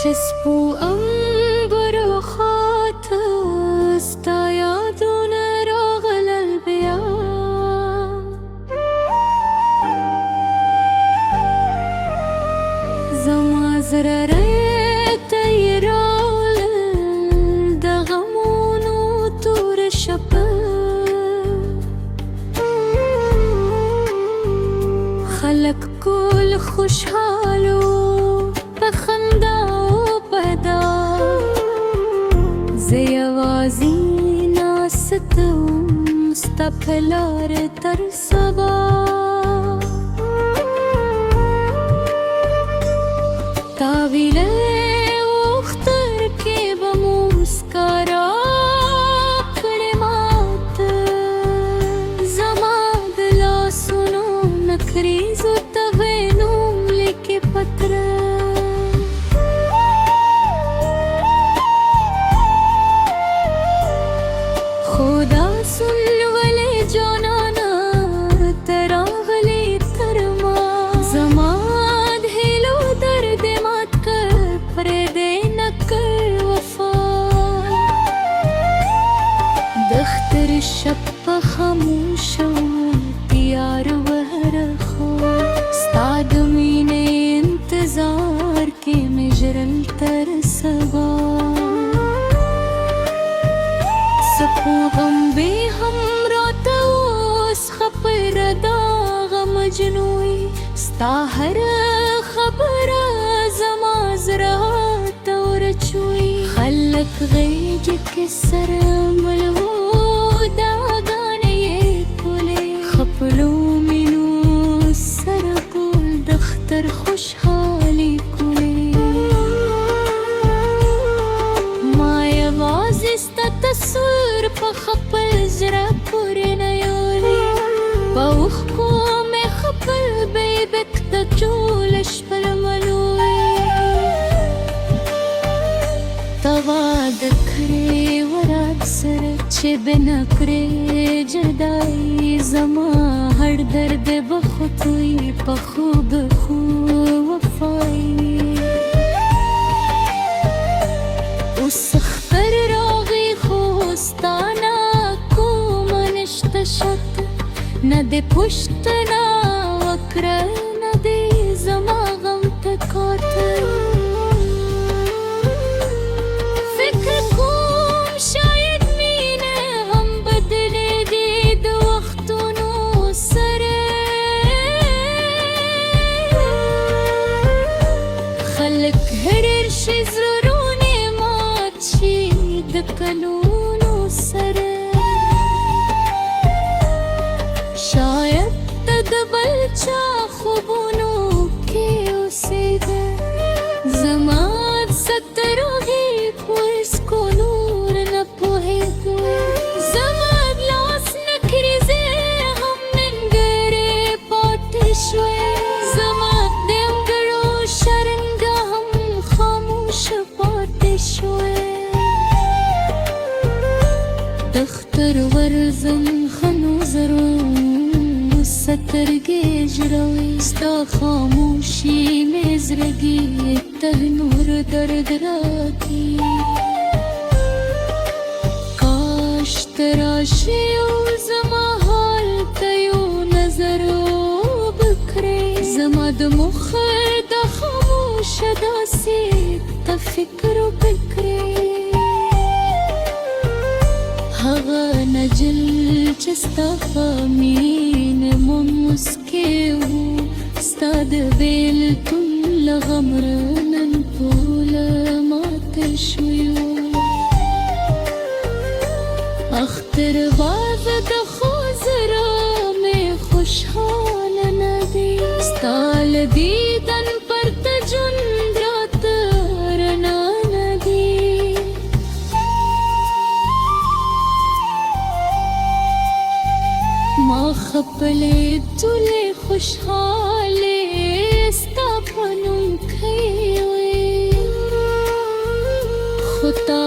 چسپو انبر خات ستا یادونه راغلل بیا زما زړه ته راوړل د غمونو تور شپه خلک کول خوشحالو په خندا او په دا زه یوازې ناست وم ستا په لاره تر سبا تا ویلې اختر کې به مو مسکا راکړې ماته زما د لاسونو نکریزو ته به نوم لیکې پتره خدا سن ولې جانانا ته راغلې تر ما زما د هیلو درد مات کړ پرېږدې نه کړ وفا د اختر شب په خاموشه تیار بهر خوا ستا د مینې انتظار کې مې ژړل تر سبا سپوږم بې هم راته اوس خبره دا غمجنوي ستا هره خبره زما زړه ته ورچوي خلک غېږ کې سره ملو داګانې یې کولې خپلو مینو سره ټول د اختر خوشحالي کولې ما یوازې ستا تصویر په خپل زړه پورې نه یولې په اوښکو مې خپل بیبک د ټوله شپه لملوې ته واده کړې ورات سره چې به نه کړې جدایي زما هر درد به ختوي په خوب خو وفایي اوس اختر راغی خو ستا نه کومه نشته شک نه دې پوښتنه وکړه نه دې زما غم ته کاته فکر کوم شاید مینه هم بدلېږي د وختونو سره خلک هېر شي زړونه مات شي د کلونو سره شاید ته د بل چا خوبونو کې اوسېږه زما سترګې په هېڅ نور نه پوهېږم زما د لاس نکریزې هم ننګرې پاتې شوې زما د انګړو شرنګه هم خاموشه پاتې شوې د اختر ورځم ښه نو ضرور سترګې ژړوي ستا خاموشي مې زړګي ته نور درد راکړي کاش ته راشې او زما حال ته یو نظر وکړې زما د مخه د خاموشه داسې ته فکر وکړې هغه نجل چې ستا په مینه مو مسکې وو ستا د بېلتون له غمره نن ټوله ماته شوي وو اختر بازه د ښو زړه مې خوشحاله نه دی ستا له دیدن پرته ژوند راته رڼا نه دی ما خپلې ټولې خوشحالې ستا په نوم کوي خو تا